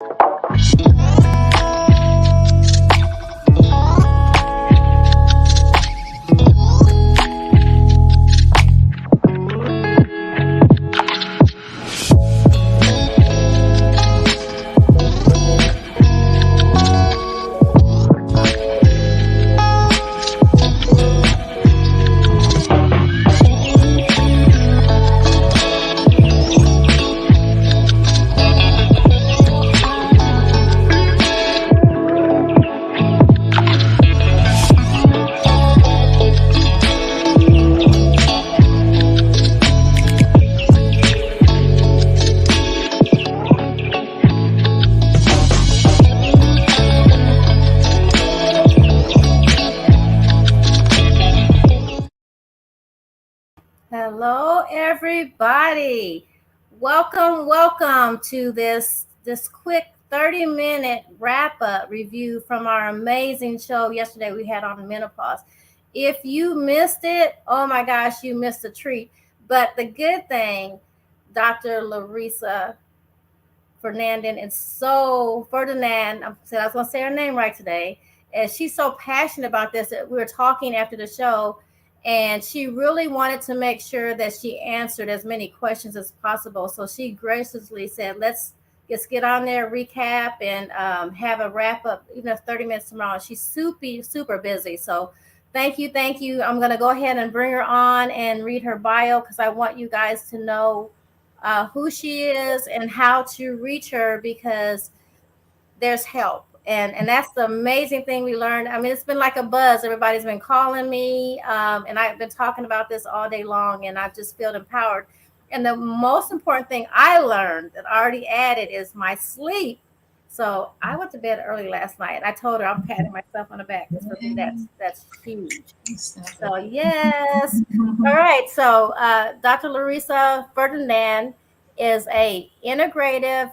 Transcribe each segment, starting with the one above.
Hello, everybody. Welcome to this quick 30-minute wrap-up review from our amazing show yesterday we had on menopause. If you missed it, oh my gosh, you missed a treat. But the good thing, Dr. LaReesa Ferdinand, I was going to say her name right today, and she's so passionate about this that we were talking after the show, and she really wanted to make sure that she answered as many questions as possible. So she graciously said, let's just get on there, recap, and have a wrap up, even if 30 minutes tomorrow. She's super busy. So thank you. I'm going to go ahead and bring her on and read her bio because I want you guys to know who she is and how to reach her, because there's help. And that's the amazing thing we learned. I mean, it's been like a buzz. Everybody's been calling me, and I've been talking about this all day long, and I just feel empowered. And the most important thing I learned that I already added is my sleep. So I went to bed early last night. I told her I'm patting myself on the back. For me, that's huge. So yes. All right. So Dr. LaReesa Ferdinand is a integrative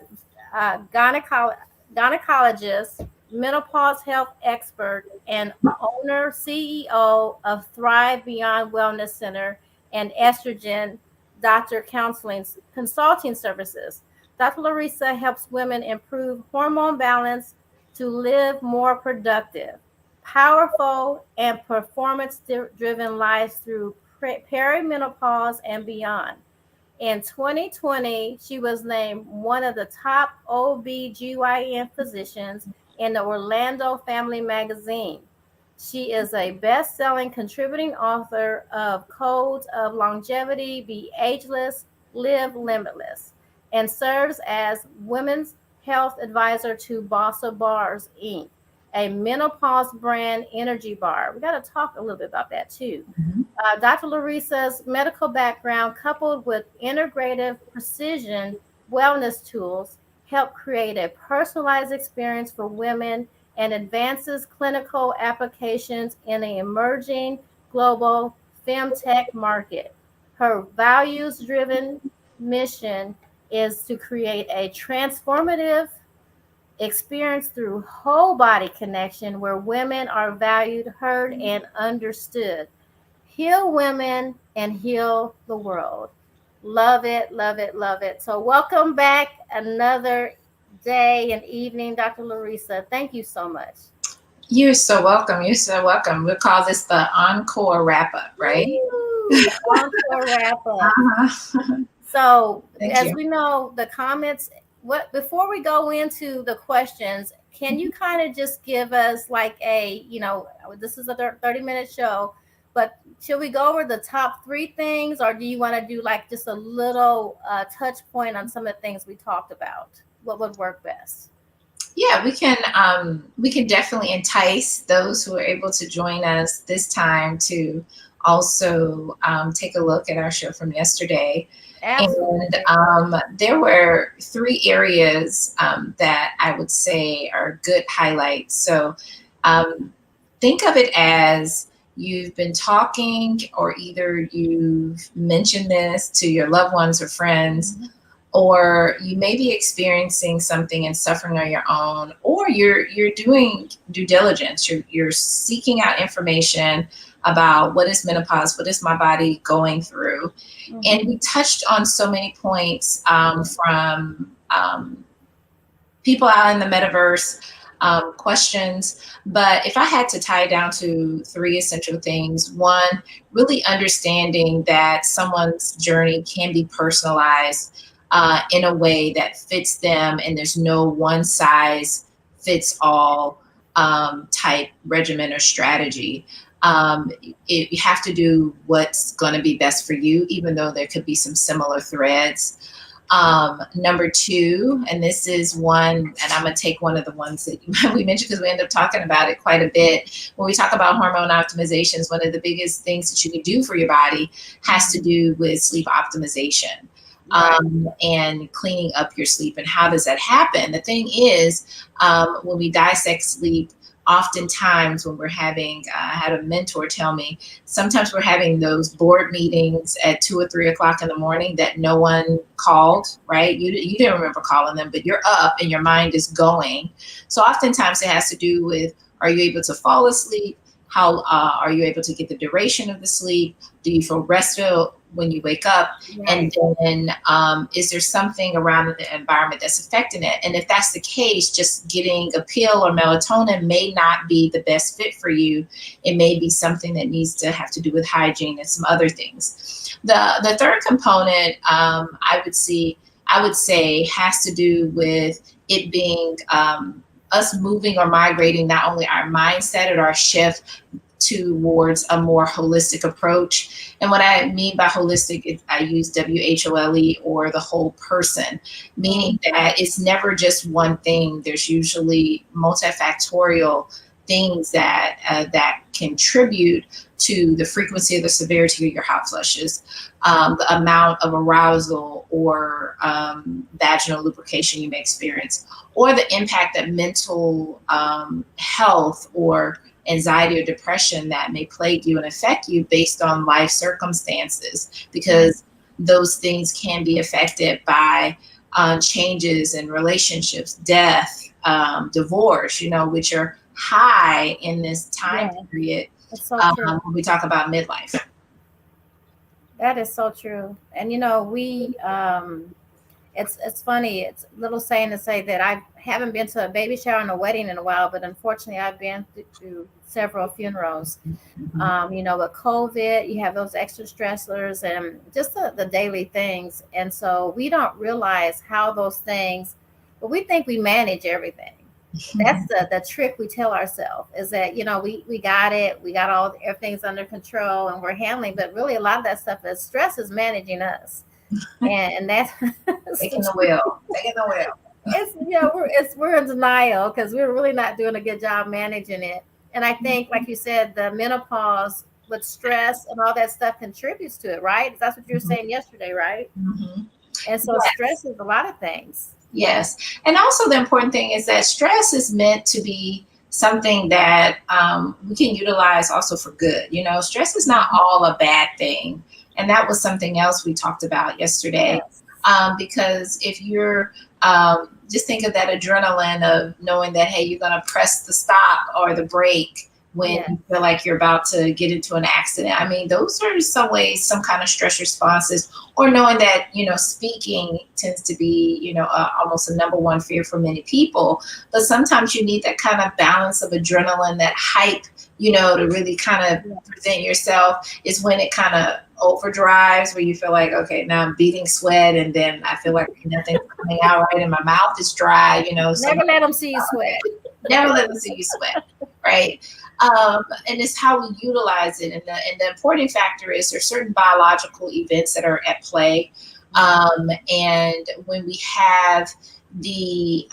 gynecologist, menopause health expert, and owner CEO of Thrive Beyond Wellness Center and Estrogen Doctor Consulting Services. Dr. LaReesa helps women improve hormone balance to live more productive, powerful, and performance-driven lives through perimenopause and beyond. In 2020, she was named one of the top OB/GYN physicians in the Orlando Family Magazine. She is a best-selling contributing author of Codes of Longevity, Be Ageless, Live Limitless, and serves as women's health advisor to Bossa Bars, Inc., a menopause brand energy bar. We got to talk a little bit about that too. Dr. LaReesa's medical background, coupled with integrative precision wellness tools, help create a personalized experience for women and advances clinical applications in an emerging global femtech market. Her values-driven mission is to create a transformative experience through whole body connection where women are valued, heard, and understood. Heal women and heal the world. Love it. So welcome back another day and evening, Dr. LaReesa. Thank you so much. You're so welcome. We'll call this the encore wrap-up, right? Ooh, encore wrap-up. So as we know, the comments, before we go into the questions, can you kind of just give us like this is a 30-minute show, but should we go over the top 3 things, or do you want to do like just a little touch point on some of the things we talked about? What would work best? Yeah, we can definitely entice those who are able to join us this time to also take a look at our show from yesterday. Absolutely. And there were 3 areas that I would say are good highlights. So think of it as you've been talking, or either you've mentioned this to your loved ones or friends, or you may be experiencing something and suffering on your own, or you're doing due diligence. You're seeking out information about what is menopause, what is my body going through. And we touched on so many points from people out in the metaverse, questions. But if I had to tie it down to three essential things, one, really understanding that someone's journey can be personalized in a way that fits them, and there's no one size fits all type regimen or strategy. You have to do what's going to be best for you, even though there could be some similar threads. Number two, and this is one, and I'm going to take one of the ones that we mentioned because we end up talking about it quite a bit. When we talk about hormone optimizations, one of the biggest things that you can do for your body has to do with sleep optimization. Right. And cleaning up your sleep. And how does that happen? The thing is, when we dissect sleep, oftentimes when we're having, I had a mentor tell me, sometimes we're having those board meetings at 2 or 3 o'clock in the morning that no one called, right? You didn't remember calling them, but you're up and your mind is going. So oftentimes it has to do with, are you able to fall asleep? How are you able to get the duration of the sleep? Do you feel restful when you wake up? Right. And then is there something around the environment that's affecting it? And if that's the case, just getting a pill or melatonin may not be the best fit for you. It may be something that needs to have to do with hygiene and some other things. The third component I would say has to do with it being us moving or migrating not only our mindset or our shift towards a more holistic approach. And what I mean by holistic is I use WHOLE, or the whole person, meaning that it's never just one thing. There's usually multifactorial things that contribute to the frequency or the severity of your hot flushes, the amount of arousal or vaginal lubrication you may experience, or the impact that mental health or anxiety or depression that may plague you and affect you based on life circumstances, because those things can be affected by changes in relationships, death, divorce, which are high in this time period. It's so true. When we talk about midlife. That is so true. And we it's funny. It's a little saying to say that I haven't been to a baby shower and a wedding in a while, but unfortunately, I've been through several funerals. With COVID, you have those extra stressors and just the daily things, and so we don't realize how those things. But we think we manage everything. That's the trick we tell ourselves, is that we got it, we got everything's under control and we're handling, but really a lot of that stuff is stress is managing us. And that's taking the wheel. We're in denial because we're really not doing a good job managing it. And I think, like you said, the menopause with stress and all that stuff contributes to it, right? That's what you were saying yesterday, right? And so stress is a lot of things. Yes. And also the important thing is that stress is meant to be something that we can utilize also for good. Stress is not all a bad thing. And that was something else we talked about yesterday. Because if you're just think of that adrenaline of knowing that, hey, you're going to press the stop or the brake when you feel like you're about to get into an accident. I mean, those are some ways, some kind of stress responses, or knowing that, speaking tends to be, almost a number one fear for many people. But sometimes you need that kind of balance of adrenaline, that hype, to really kind of present yourself, is when it kind of overdrives, where you feel like, okay, now I'm beating sweat, and then I feel like nothing's coming out right, and my mouth is dry, Never let them see you sweat. Never let them see you sweat, right? And it's how we utilize it. And the important factor is there's certain biological events that are at play. And when we have the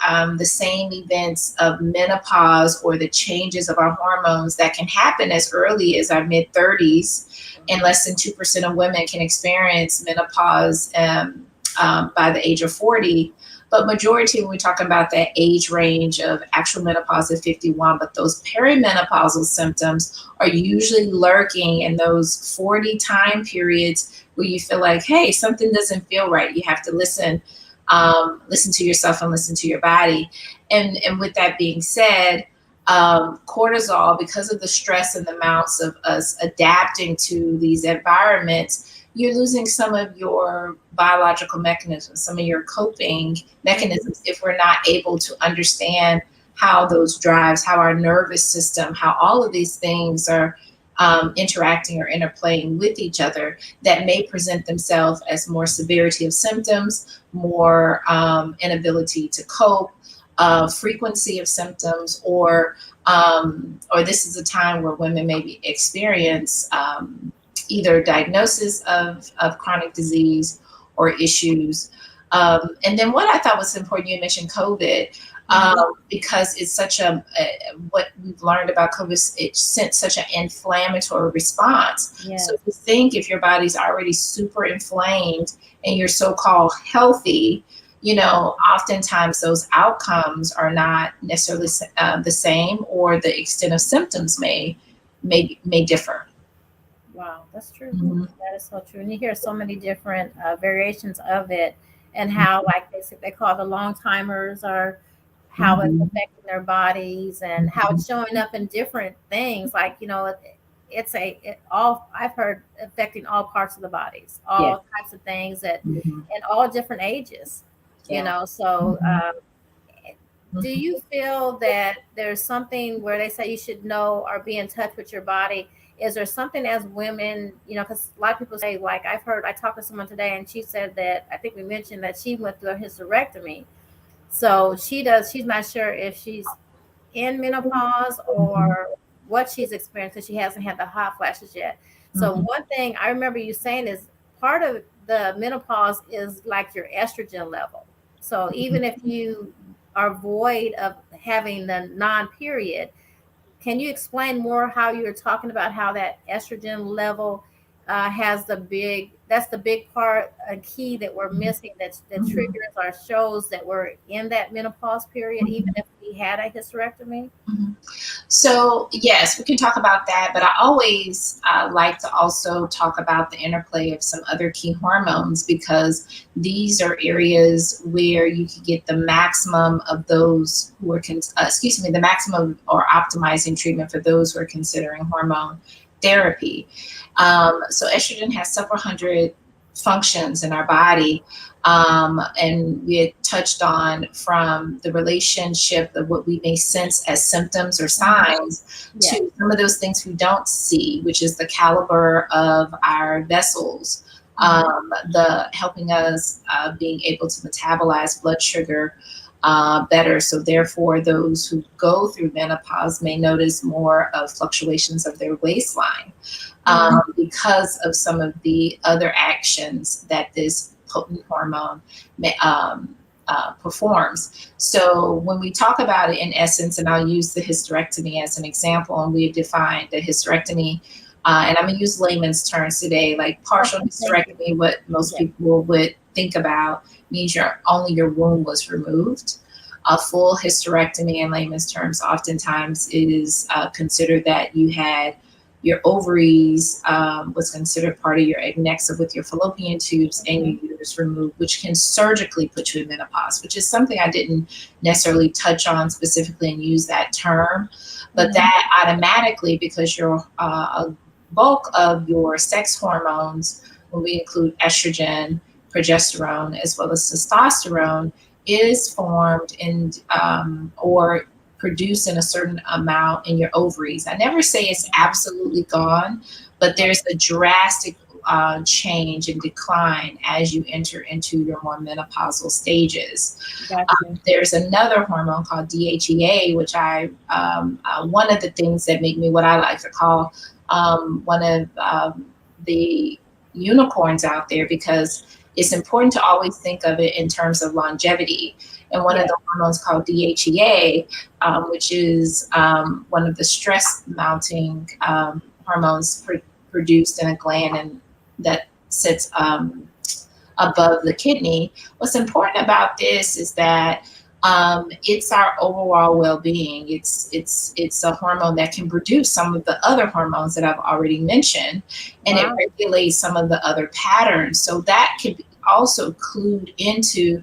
same events of menopause or the changes of our hormones that can happen as early as our mid 30s, and less than 2% of women can experience menopause by the age of 40. But majority, when we're talking about that age range of actual menopause at 51, but those perimenopausal symptoms are usually lurking in those 40 time periods where you feel like, hey, something doesn't feel right. You have to listen to yourself and listen to your body. And with that being said, cortisol, because of the stress and the amounts of us adapting to these environments, you're losing some of your biological mechanisms, some of your coping mechanisms, if we're not able to understand how those drives, how our nervous system, how all of these things are interacting or interplaying with each other, that may present themselves as more severity of symptoms, more inability to cope, frequency of symptoms, or this is a time where women maybe experience either diagnosis of chronic disease or issues. And then what I thought was important, you mentioned COVID, because it's such what we've learned about COVID, it sent such an inflammatory response. Yes. So to think if your body's already super inflamed and you're so-called healthy, oftentimes those outcomes are not necessarily the same, or the extent of symptoms may differ. Wow, that's true. Mm-hmm. That is so true. And you hear so many different variations of it, and how, like they call the long timers, or how it's Mm-hmm. affecting their bodies, and how it's showing up in different things. Like, all I've heard affecting all parts of the bodies, Yeah. all types of things that, Mm-hmm. in all different ages. Yeah. So do Mm-hmm. you feel that there's something where they say you should know or be in touch with your body? Is there something as women, because a lot of people say, like, I talked to someone today and she said that, I think we mentioned that she went through a hysterectomy. So she's not sure if she's in menopause or what she's experienced, because she hasn't had the hot flashes yet. So Mm-hmm. one thing I remember you saying is part of the menopause is like your estrogen level. So even if you are void of having the non-period, can you explain more how you're talking about how that estrogen level has that's the big part, a key that we're missing, that Mm-hmm. triggers or shows that we're in that menopause period, even Mm-hmm. if we had a hysterectomy? Mm-hmm. So yes, we can talk about that, but I always like to also talk about the interplay of some other key hormones, because these are areas where you can get the maximum of those who are, the maximum or optimizing treatment for those who are considering hormone therapy. So estrogen has several hundred functions in our body. And we had touched on, from the relationship of what we may sense as symptoms or signs, Yeah. to some of those things we don't see, which is the caliber of our vessels, the helping us being able to metabolize blood sugar better. So therefore, those who go through menopause may notice more of fluctuations of their waistline, because of some of the other actions that this potent hormone performs. So when we talk about it, in essence, and I'll use the hysterectomy as an example, and we have defined a hysterectomy, and I'm going to use layman's terms today, like partial hysterectomy, what most people would think about means only your womb was removed. A full hysterectomy, in layman's terms, oftentimes it is considered that you had your ovaries was considered part of your adnexa with your fallopian tubes, and your uterus removed, which can surgically put you in menopause, which is something I didn't necessarily touch on specifically and use that term. But that automatically, because your a bulk of your sex hormones, when we include estrogen, progesterone, as well as testosterone, is formed in or produced in a certain amount in your ovaries. I never say it's absolutely gone, but there's a drastic change and decline as you enter into your more menopausal stages. There's another hormone called DHEA, which one of the things that make me what I like to call one of the unicorns out there, because it's important to always think of it in terms of longevity. And one of the hormones called DHEA, which is one of the stress mounting hormones produced in a gland and that sits above the kidney. What's important about this is that it's our overall well-being. It's a hormone that can produce some of the other hormones that I've already mentioned, and it regulates some of the other patterns. So that could be also clued into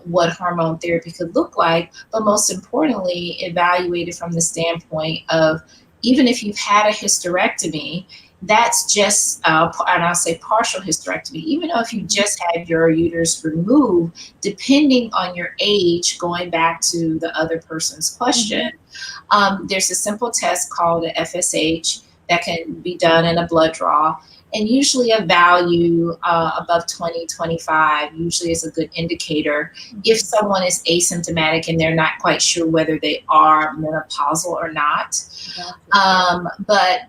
what hormone therapy could look like, but most importantly, evaluated from the standpoint of, even if you've had a hysterectomy, that's just, and I'll say partial hysterectomy, even though if you just had your uterus removed, depending on your age, going back to the other person's question, there's a simple test called a FSH that can be done in a blood draw. And usually a value above 20, 25 usually is a good indicator if someone is asymptomatic and they're not quite sure whether they are menopausal or not. But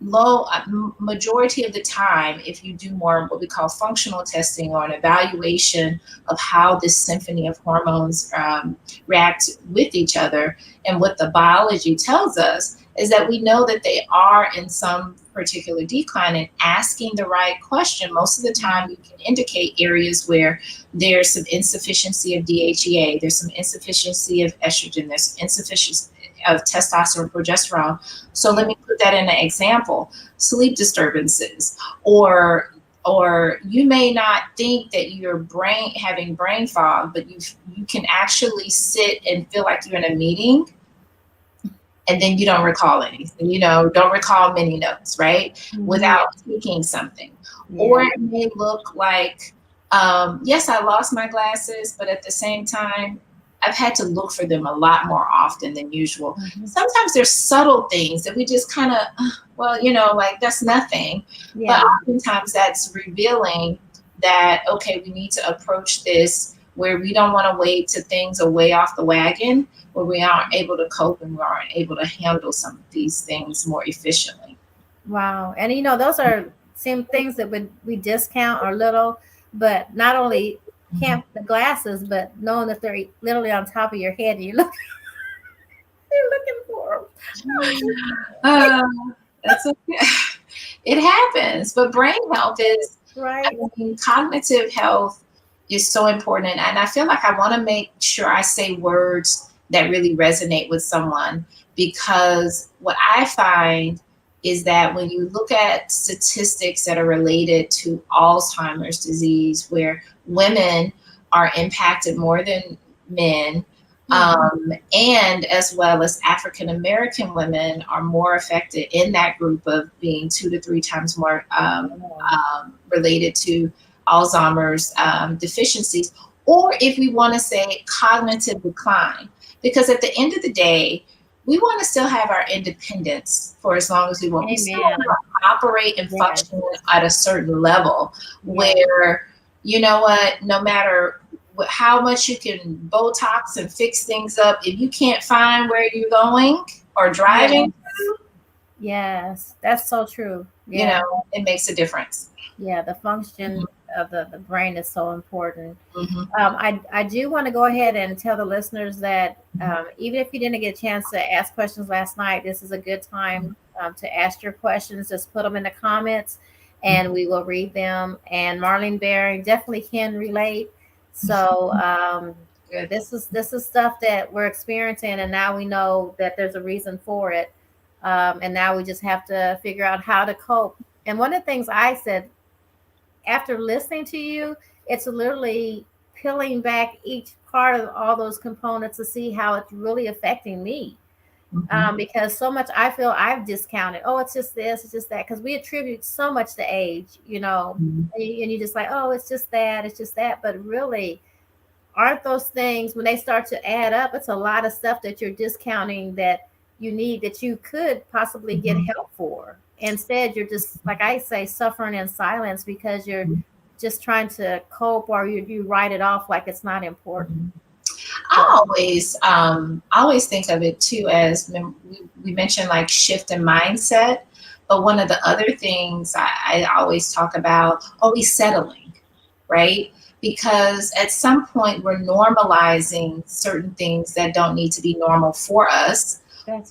majority of the time, if you do more what we call functional testing or an evaluation of how this symphony of hormones react with each other, and what the biology tells us is that we know that they are in some particular decline, and asking the right question most of the time you can indicate areas where there's some insufficiency of DHEA, there's some insufficiency of estrogen, there's insufficiency of testosterone, progesterone. So let me put that in an example: sleep disturbances, or you may not think that you're having brain fog, but you can actually sit and feel like you're in a meeting and then you don't recall anything, don't recall many notes, right? Without taking something. Or it may look like, yes, I lost my glasses, but at the same time, I've had to look for them a lot more often than usual. Sometimes there's subtle things that we just kind of, like that's nothing. But oftentimes that's revealing that, okay, we need to approach this where we don't want to wait till things are way off the wagon, where we aren't able to cope and we aren't able to handle some of these things more efficiently. Wow. And those are some things that we discount or little, but not only can't the glasses, but knowing that they're literally on top of your head and you're looking for them. That's okay. It happens, but brain health is right. Cognitive health is so important, and I feel like I want to make sure I say words that really resonate with someone, because what I find is that when you look at statistics that are related to Alzheimer's disease, where women are impacted more than men, and as well as African American women are more affected in that group of being 2 to 3 times more related to Alzheimer's deficiencies, or if we want to say cognitive decline, because at the end of the day, we want to still have our independence for as long as we want. We still want to operate and function at a certain level where, you know what, no matter how much you can Botox and fix things up, if you can't find where you're going or driving, yes, that's so true. It makes a difference. Yeah, the function of the brain is so important. I do want to go ahead and tell the listeners that even if you didn't get a chance to ask questions last night, this is a good time to ask your questions. Just put them in the comments and we will read them. And Marlene Baring definitely can relate. So this is stuff that we're experiencing, and now we know that there's a reason for it. And now we just have to figure out how to cope. And one of the things I said after listening to you, it's literally peeling back each part of all those components to see how it's really affecting me. Because so much I feel I've discounted. Oh, it's just this, it's just that. Because we attribute so much to age, and you're just like, oh, it's just that. But really, aren't those things, when they start to add up, it's a lot of stuff that you're discounting that you need, that you could possibly get help for. Instead, you're just, like I say, suffering in silence because you're just trying to cope, or you write it off like it's not important. I always think of it too as we mentioned, like shift in mindset. But one of the other things I always talk about, always settling, right? Because at some point we're normalizing certain things that don't need to be normal for us.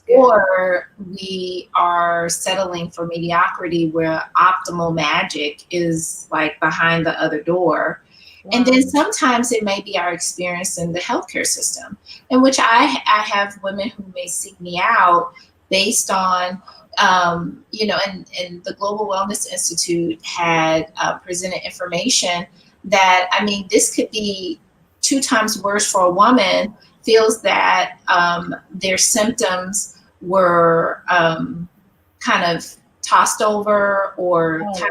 Or we are settling for mediocrity where optimal magic is like behind the other door. And then sometimes it may be our experience in the healthcare system, in which I have women who may seek me out based on, and the Global Wellness Institute had presented information that, this could be 2 times worse for a woman, feels that their symptoms were kind of tossed over or Oh,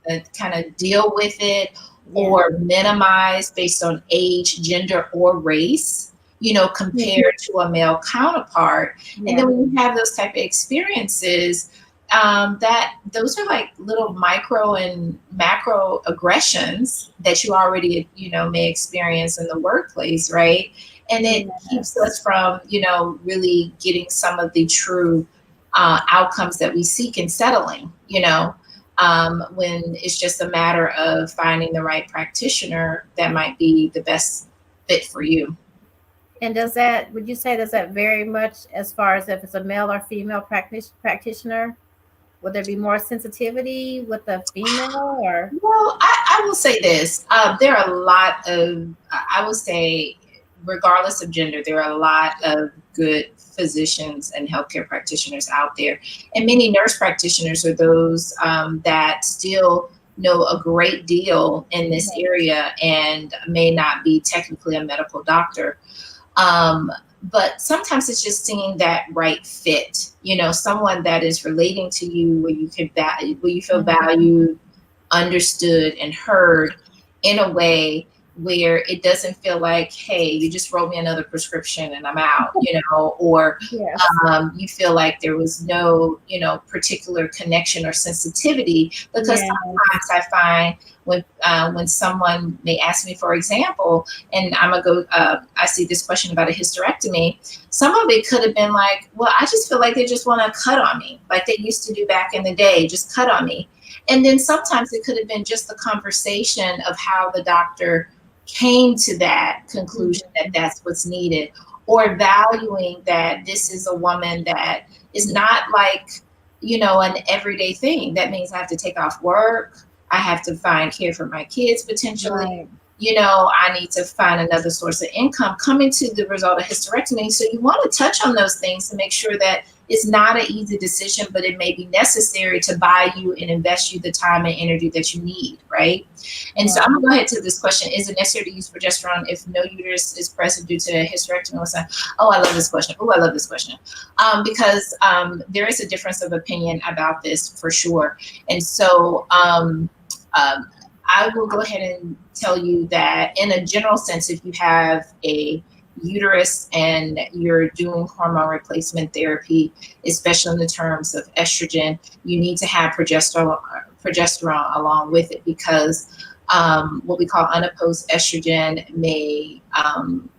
yeah. kind of deal with it Yeah. or minimized based on age, gender, or race, Yeah. compared to a male counterpart. And then Yeah. when you have those type of experiences, that those are like little micro and macro aggressions that you already, may experience in the workplace, right? And it keeps Yes. us from, really getting some of the true outcomes that we seek in settling, when it's just a matter of finding the right practitioner that might be the best fit for you. And would you say, does that vary much as far as if it's a male or female practitioner? Would there be more sensitivity with the female or? Well, I will say this. There are a lot of, I will say, regardless of gender, there are a lot of good physicians and healthcare practitioners out there. And many nurse practitioners are those that still know a great deal in this area and may not be technically a medical doctor. Um, but sometimes it's just seeing that right fit, someone that is relating to you where where you feel Mhm. valued, understood, and heard in a way where it doesn't feel like, hey, you just wrote me another prescription and I'm out, or Yes. you feel like there was no, particular connection or sensitivity. Because Yes. sometimes I find when someone may ask me for example, and I'm gonna go, I see this question about a hysterectomy. Some of it could have been like, well, I just feel like they just want to cut on me, like they used to do back in the day, just cut on me. And then sometimes it could have been just the conversation of how the doctor came to that conclusion that Mhm. that's what's needed, or valuing that this is a woman that is not like, an everyday thing. That means I have to take off work. I have to find care for my kids potentially. Right. I need to find another source of income coming to the result of hysterectomy. So you want to touch on those things to make sure that it's not an easy decision, but it may be necessary to buy you and invest you the time and energy that you need, right? And so I'm Right. gonna go ahead to this question. Is it necessary to use progesterone if no uterus is present due to a hysterectomy? Oh, I love this question. Oh, I love this question. Because there is a difference of opinion about this for sure. And so um, I will go ahead and tell you that in a general sense, if you have a uterus and you're doing hormone replacement therapy, especially in the terms of estrogen, you need to have progesterone along with it, because what we call unopposed estrogen may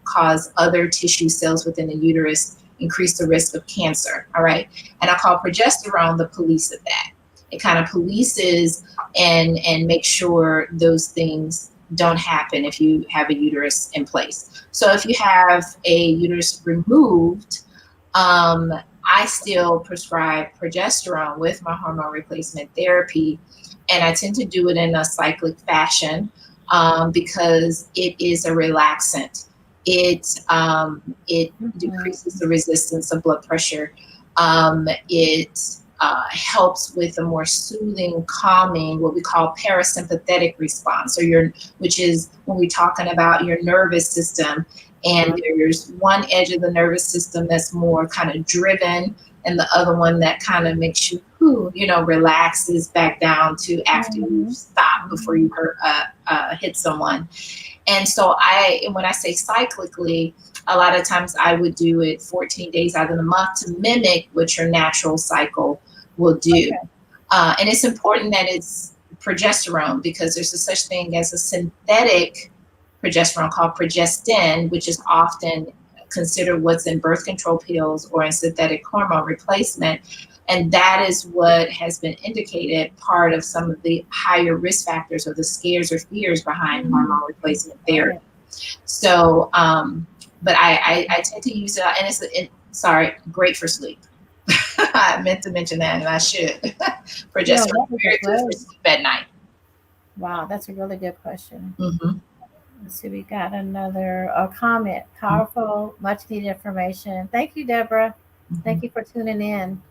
cause other tissue cells within the uterus, increase the risk of cancer. All right. And I call progesterone the police of that. It kind of polices and make sure those things don't happen if you have a uterus in place. So if you have a uterus removed, I still prescribe progesterone with my hormone replacement therapy, and I tend to do it in a cyclic fashion because it is a relaxant. It Mhm. decreases the resistance of blood pressure. It helps with a more soothing, calming, what we call parasympathetic response, which is when we're talking about your nervous system. And there's one edge of the nervous system that's more kind of driven, and the other one that kind of makes you, relaxes back down to after you Mhm. stop before you hit someone. And so when I say cyclically, a lot of times I would do it 14 days out of the month to mimic what your natural cycle will do. Okay. And it's important that it's progesterone, because there's a such thing as a synthetic progesterone called progestin, which is often considered what's in birth control pills or in synthetic hormone replacement. And that is what has been indicated part of some of the higher risk factors or the scares or fears behind Mhm. hormone replacement Right. therapy. So, but I tend to use it, and sorry, great for sleep. I meant to mention that, and I should. No, Progesterone that is was a very good for great. sleep at night. Wow, that's a really good question. Hmm. Let's see, we got another comment. Powerful, much needed information. Thank you, Deborah. Hmm. Thank you for tuning in.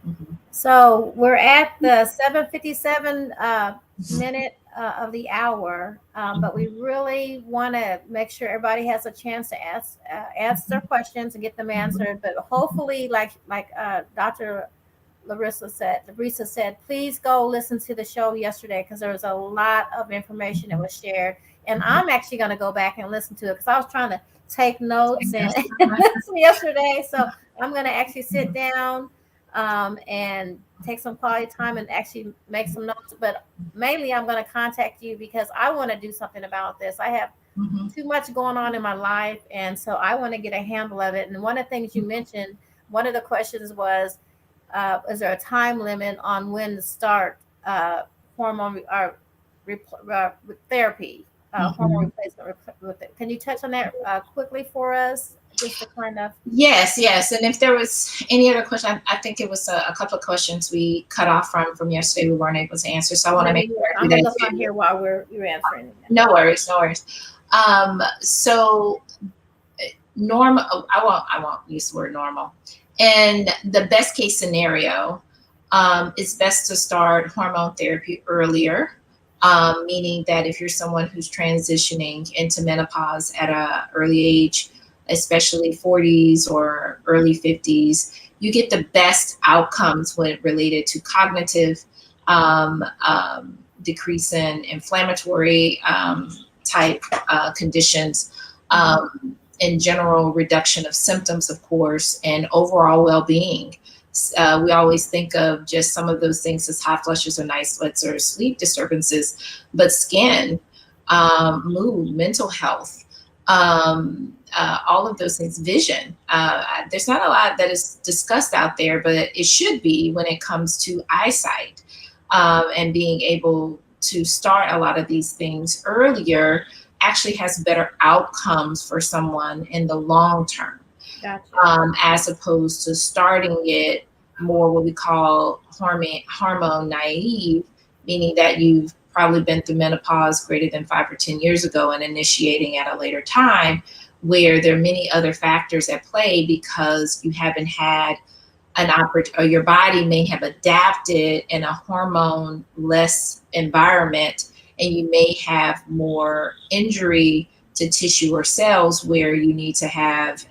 Hmm. So we're at the 7:57 Hmm. minute of the hour, but we really want to make sure everybody has a chance to ask their questions and get them Hmm. answered. But hopefully, like Dr. LaReesa said, please go listen to the show yesterday because there was a lot of information that was shared. And I'm actually going to go back and listen to it because I was trying to take notes and listen yesterday. So I'm going to actually sit down and take some quality time and actually make some notes. But mainly, I'm going to contact you because I want to do something about this. I have too much going on in my life, and so I want to get a handle of it. And one of the things you mentioned, one of the questions was, is there a time limit on when to start hormone therapy, hormone replacement? Can you touch on that quickly for us, just to kind of? Yes. And if there was any other question, I think it was a couple of questions we cut off from yesterday we weren't able to answer. So I want to make sure I'm gonna look on here while you're answering. No worries. So normal. I won't use the word normal. And the best case scenario, it's best to start hormone therapy earlier, meaning that if you're someone who's transitioning into menopause at an early age, especially 40s or early 50s, you get the best outcomes when related to cognitive decrease in inflammatory type conditions, in general reduction of symptoms, of course, and overall well-being. We always think of just some of those things as hot flushes or night sweats or sleep disturbances, but skin, mood, mental health, all of those things, vision. There's not a lot that is discussed out there, but it should be when it comes to eyesight, and being able to start a lot of these things earlier actually has better outcomes for someone in the long term. Gotcha. As opposed to starting it more what we call hormone naive, meaning that you've probably been through menopause greater than 5 or 10 years ago and initiating at a later time, where there are many other factors at play because you haven't had an or your body may have adapted in a hormone less environment, and you may have more injury to tissue or cells where you need to have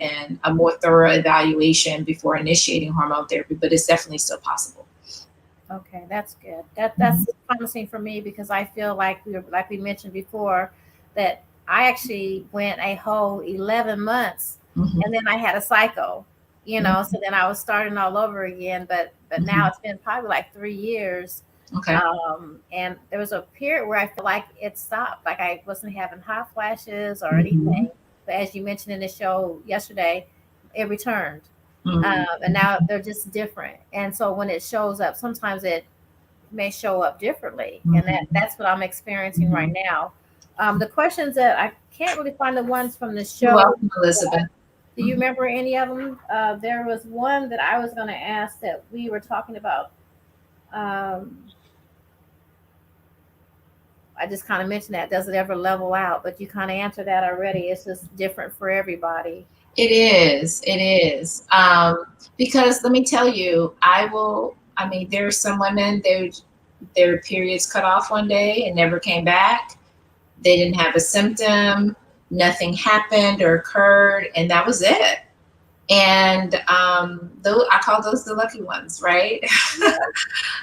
a more thorough evaluation before initiating hormone therapy, but it's definitely still possible. Okay, that's good. That's promising for me because I feel like we mentioned before that I actually went a whole 11 months and then I had a cycle, so then I was starting all over again, but now it's been probably like 3 years. Okay. And there was a period where I felt like it stopped, like I wasn't having hot flashes or anything. But as you mentioned in the show yesterday, it returned. And now they're just different. And so when it shows up, sometimes it may show up differently. And that's what I'm experiencing right now. The questions that I can't really find the ones from the show. You're welcome, Elizabeth. Do you remember any of them? There was one that I was going to ask that we were talking about. I just kind of mentioned that. Does it ever level out? But you kind of answered that already. It's just different for everybody. It is. Because let me tell you, there are some women, their periods cut off one day and never came back. They didn't have a symptom. Nothing happened or occurred, and that was it. And I call those the lucky ones, right?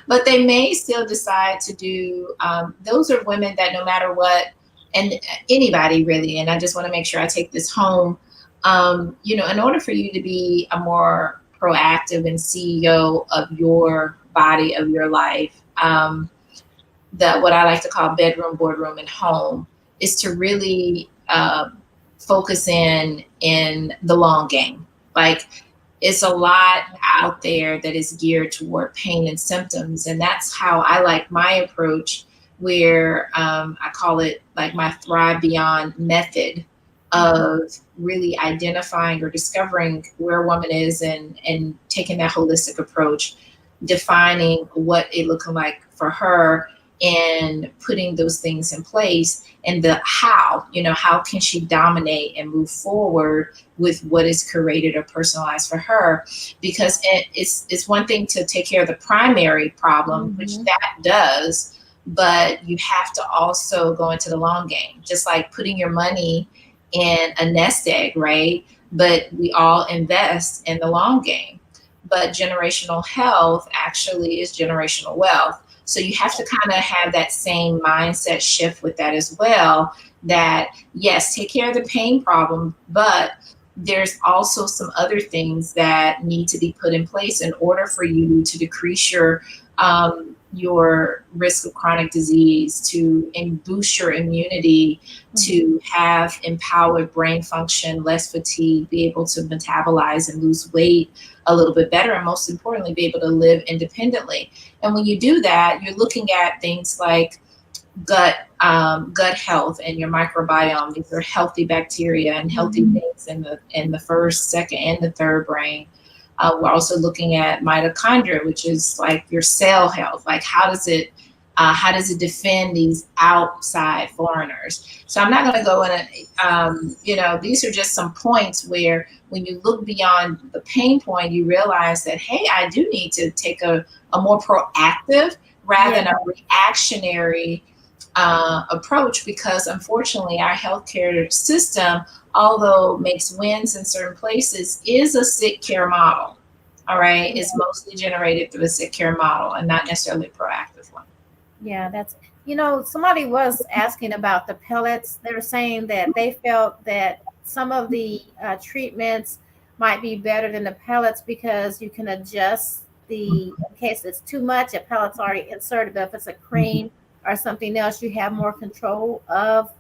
But they may still decide to do, those are women that no matter what, and anybody really, and I just want to make sure I take this home, in order for you to be a more proactive and CEO of your body, of your life, what I like to call bedroom, boardroom, and home is to really focus in the long game. Like, it's a lot out there that is geared toward pain and symptoms. And that's how I like my approach, where I call it like my Thrive Beyond method of really identifying or discovering where a woman is and taking that holistic approach, defining what it looking like for her and putting those things in place, and the how can she dominate and move forward with what is curated or personalized for her. Because it's one thing to take care of the primary problem, which that does, but you have to also go into the long game, just like putting your money in a nest egg, right? But we all invest in the long game. but generational health actually is generational wealth. So you have to kind of have that same mindset shift with that as well, that yes, take care of the pain problem, but there's also some other things that need to be put in place in order for you to decrease your risk of chronic disease, to and boost your immunity, to have empowered brain function, less fatigue, be able to metabolize and lose weight a little bit better, and most importantly, be able to live independently. And when you do that, you're looking at things like gut health and your microbiome. These are healthy bacteria and healthy things in the first, second, and the third brain. We're also looking at mitochondria, which is like your cell health. Like how does it defend these outside foreigners? So I'm not going to go in. These are just some points where when you look beyond the pain point, you realize that, hey, I do need to take a more proactive rather than a reactionary approach, because unfortunately our healthcare system, although makes wins in certain places, is a sick care model. All right. It's mostly generated through a sick care model and not necessarily a proactive one. Yeah, somebody was asking about the pellets. They were saying that they felt that some of the treatments might be better than the pellets because you can adjust in case it's too much, a pellet's already inserted, but if it's a cream or something else, you have more control of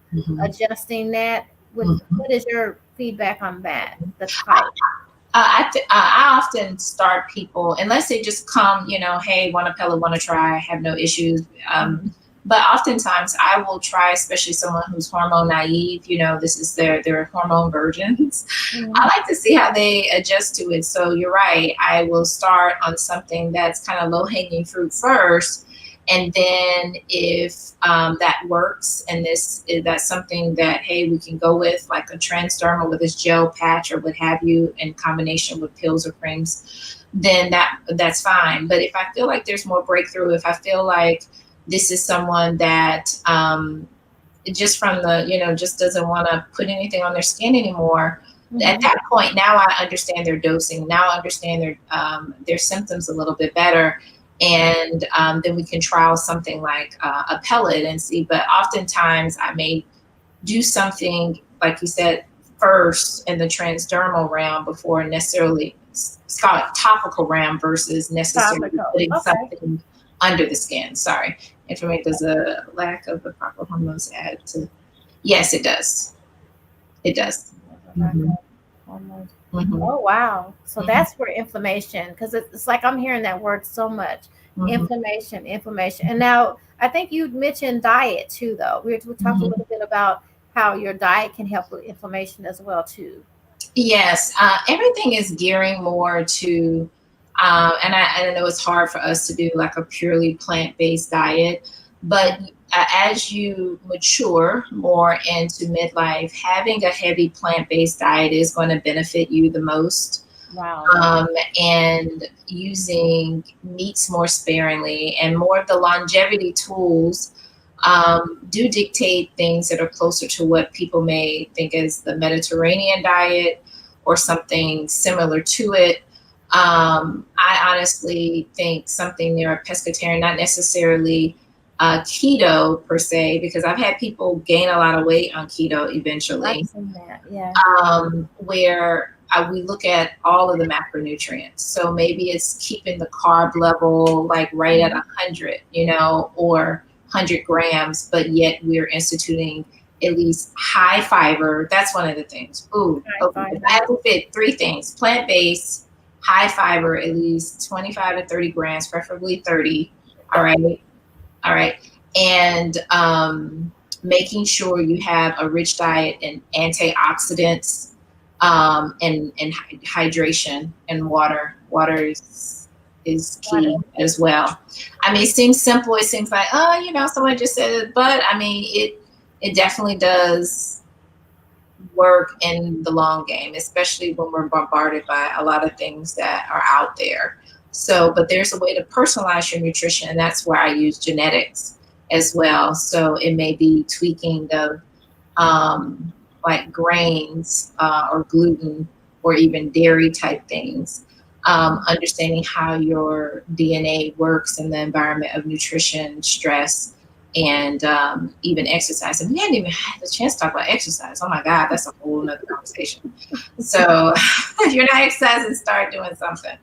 adjusting that. What is your feedback on that? The type? I often start people, unless they just come, hey, want a pellet, want to try, I have no issues. But oftentimes I will try, especially someone who's hormone naive, this is their hormone virgins. I like to see how they adjust to it. So you're right. I will start on something that's kind of low hanging fruit first. And then if that works, and that's something that, hey, we can go with, like a transdermal with this gel patch or what have you, in combination with pills or creams, then that's fine. But if I feel like there's more breakthrough, if I feel like this is someone that just from the, just doesn't want to put anything on their skin anymore, at that point, now I understand their dosing. Now I understand their symptoms a little bit better. And then we can trial something like a pellet and see. But oftentimes I may do something, like you said, first in the transdermal realm before necessarily topical realm versus necessarily putting something under the skin. Sorry. Information, does a lack of the proper hormones add to? Yes, it does. It does. Oh, wow. So that's where inflammation, because it's like I'm hearing that word so much. Inflammation. And now I think you mentioned diet too, though. We talked a little bit about how your diet can help with inflammation as well too. Yes, everything is gearing more to, and I know it's hard for us to do like a purely plant-based diet, but as you mature more into midlife, having a heavy plant-based diet is going to benefit you the most. Wow. And using meats more sparingly and more of the longevity tools do dictate things that are closer to what people may think as the Mediterranean diet or something similar to it. I honestly think something near a pescatarian, not necessarily keto per se, because I've had people gain a lot of weight on keto eventually. I've seen that, yeah. Where we look at all of the macronutrients. So maybe it's keeping the carb level like right at 100, or 100 grams, but yet we're instituting at least high fiber. That's one of the things. I have to fit 3 things: plant-based, high fiber, at least 25 to 30 grams, preferably 30. All right. And making sure you have a rich diet in antioxidants, and hydration and water. Water is key as well. I mean, it seems simple. It seems like, someone just said it, but I mean, it definitely does work in the long game, especially when we're bombarded by a lot of things that are out there. So, but there's a way to personalize your nutrition, and that's where I use genetics as well. So it may be tweaking the like grains or gluten or even dairy type things. understanding how your DNA works in the environment of nutrition, stress, and even exercise. And we hadn't even had the chance to talk about exercise. Oh my God, that's a whole nother conversation. So if you're not exercising, start doing something.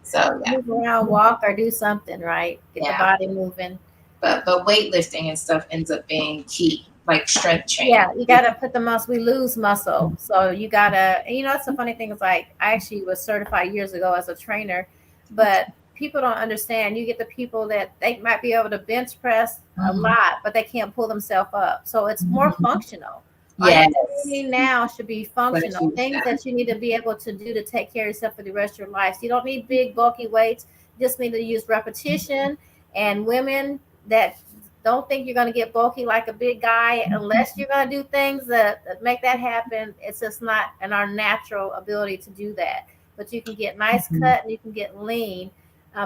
So yeah. Move around, walk, or do something, right? Get the body moving. But weightlifting and stuff ends up being key, like strength training. Yeah, you gotta put the muscle. We lose muscle, so you gotta. And that's the funny thing is, like, I actually was certified years ago as a trainer, but people don't understand. You get the people that they might be able to bench press a lot, but they can't pull themselves up. So it's more functional. Yes. All you now should be functional. Things that you need to be able to do to take care of yourself for the rest of your life. So you don't need big, bulky weights. You just need to use repetition. And women that don't think you're going to get bulky like a big guy unless you're going to do things that make that happen. It's just not in our natural ability to do that. But you can get nice cut and you can get lean.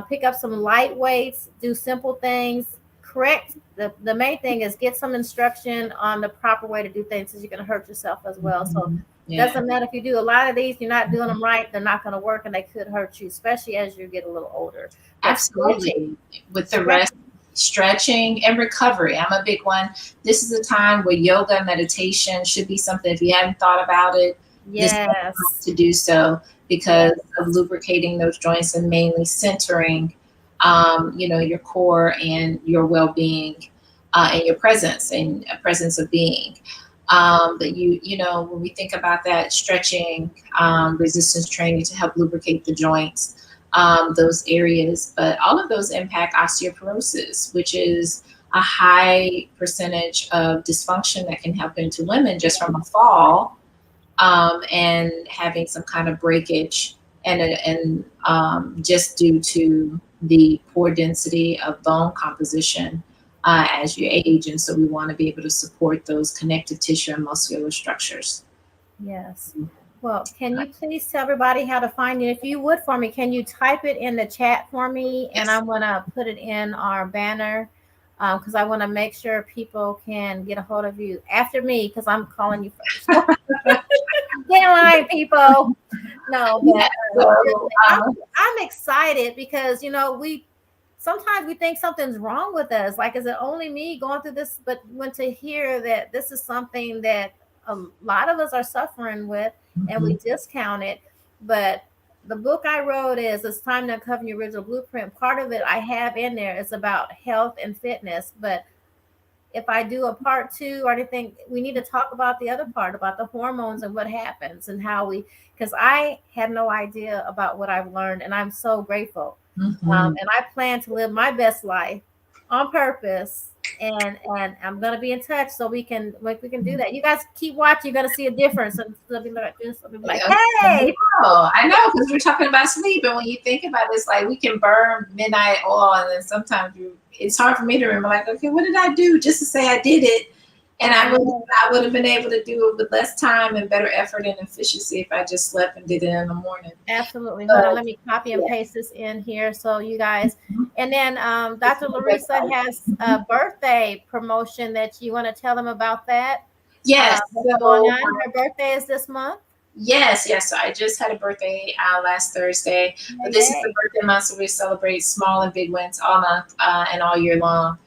Pick up some light weights, do simple things. Correct. The main thing is get some instruction on the proper way to do things, because you're going to hurt yourself as well. So it doesn't matter if you do a lot of these, you're not doing them right, they're not going to work, and they could hurt you, especially as you get a little older. Absolutely. With the rest, stretching and recovery. I'm a big one. This is a time where yoga and meditation should be something, if you haven't thought about it, yes, to do so, because of lubricating those joints and mainly centering your core and your well-being and your presence and a presence of being. But when we think about that, stretching, resistance training to help lubricate the joints, those areas, but all of those impact osteoporosis, which is a high percentage of dysfunction that can happen to women just from a fall, and having some kind of breakage, and just due to the poor density of bone composition as you age. And so we want to be able to support those connective tissue and muscular structures. Yes. Well, can you please tell everybody how to find you? If you would for me, can you type it in the chat for me? And I'm going to put it in our banner, because I want to make sure people can get a hold of you after me, because I'm calling you first. Get in line, people. No, but I'm excited because, sometimes we think something's wrong with us. Like, is it only me going through this? But when to hear that this is something that a lot of us are suffering with, and we discount it. But the book I wrote is It's Time to Uncover Your Original Blueprint. Part of it I have in there is about health and fitness. But if I do a part 2 or anything, we need to talk about the other part, about the hormones and what happens and how because I had no idea about what I've learned, and I'm so grateful. And I plan to live my best life on purpose. And I'm gonna be in touch so we can do that. You guys keep watching, you're gonna see a difference. And they'll be like this, they'll be like, hey. I know, because we're talking about sleep, and when you think about this, like, we can burn midnight oil, and then sometimes it's hard for me to remember, like, okay, what did I do just to say I did it? And I would have been able to do it with less time and better effort and efficiency if I just slept and did it in the morning. Absolutely. Hold on, let me copy and paste this in here so you guys. And then Dr. LaReesa has a birthday promotion that you want to tell them about that. Yes. Her birthday is this month. Yes. So I just had a birthday last Thursday. But this is the birthday month, so we celebrate small and big wins all month and all year long.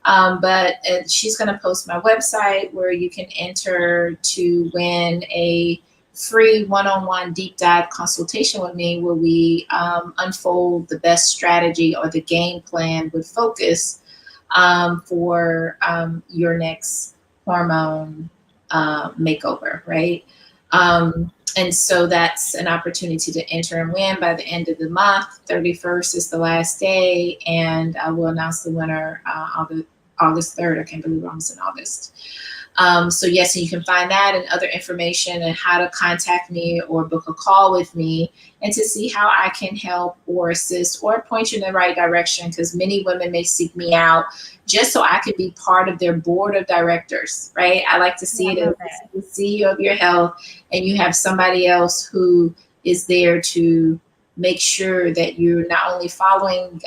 But she's going to post my website where you can enter to win a free one-on-one deep dive consultation with me, where we unfold the best strategy or the game plan with focus for your next hormone makeover, right? And so that's an opportunity to enter and win by the end of the month. 31st is the last day, and I will announce the winner August 3rd. I can't believe we're almost in August. So yes, you can find that and other information and how to contact me or book a call with me, and to see how I can help or assist or point you in the right direction, because many women may seek me out just so I could be part of their board of directors, right? I like to see it as the CEO of your health, and you have somebody else who is there to make sure that you're not only following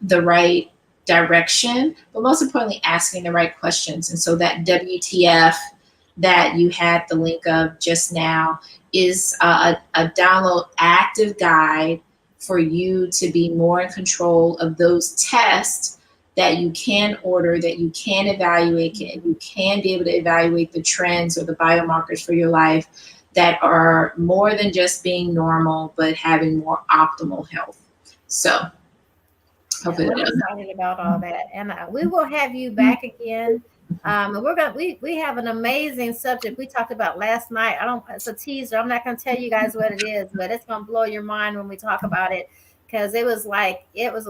the right direction, but most importantly, asking the right questions. And so that WTF that you had the link of just now is a download active guide for you to be more in control of those tests that you can order, that you can evaluate, and you can be able to evaluate the trends or the biomarkers for your life that are more than just being normal, but having more optimal health. So hopefully we're excited about all that, and we will have you back again. We have an amazing subject we talked about last night. It's a teaser. I'm not gonna tell you guys what it is, but it's gonna blow your mind when we talk about it, because it was a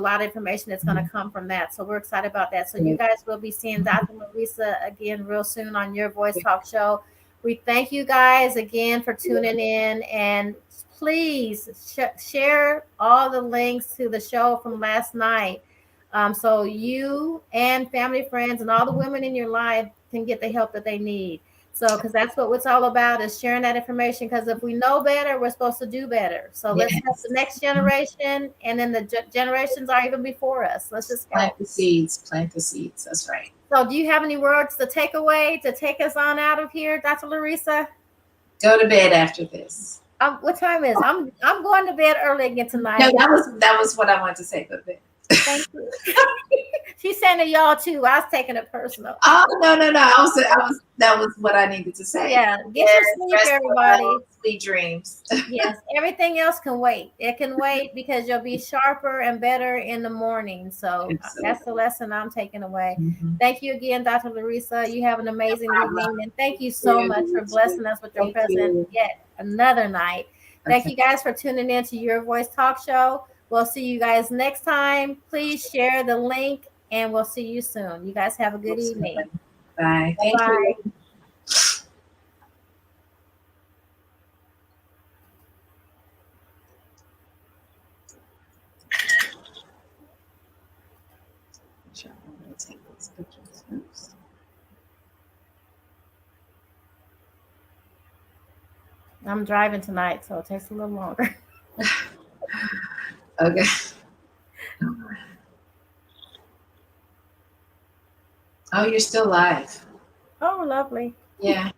lot of information that's gonna come from that. So we're excited about that. So you guys will be seeing Dr. LaReesa again real soon on Your Voice Talk Show. We thank you guys again for tuning in, and please share all the links to the show from last night, so you and family, friends, and all the women in your life can get the help that they need. So, because that's what it's all about, is sharing that information. Because if we know better, we're supposed to do better. So let's help the next generation, and then the generations are even before us. Let's just help. Plant the seeds. Plant the seeds. That's right. So, do you have any words to take away to take us on out of here, Dr. LaReesa? Go to bed after this. What time is? I'm going to bed early again tonight. No, that was what I wanted to say. Go to bed. Thank you. She's saying to y'all too. I was taking it personal. Oh no. That was what I needed to say. Yeah, get your sleep, everybody. Sweet dreams. Yes, everything else can wait. It can wait, because you'll be sharper and better in the morning. So that's the lesson I'm taking away. Thank you again, Dr. LaReesa. You have an amazing evening, and thank you so much for blessing us with your presence yet another night. Thank you guys for tuning in to Your Voice Talk Show. We'll see you guys next time. Please share the link, and we'll see you soon. You guys have a good evening. Bye. Thank you. I'm driving tonight, so it takes a little longer. Okay. Oh, you're still live. Oh, lovely. Yeah.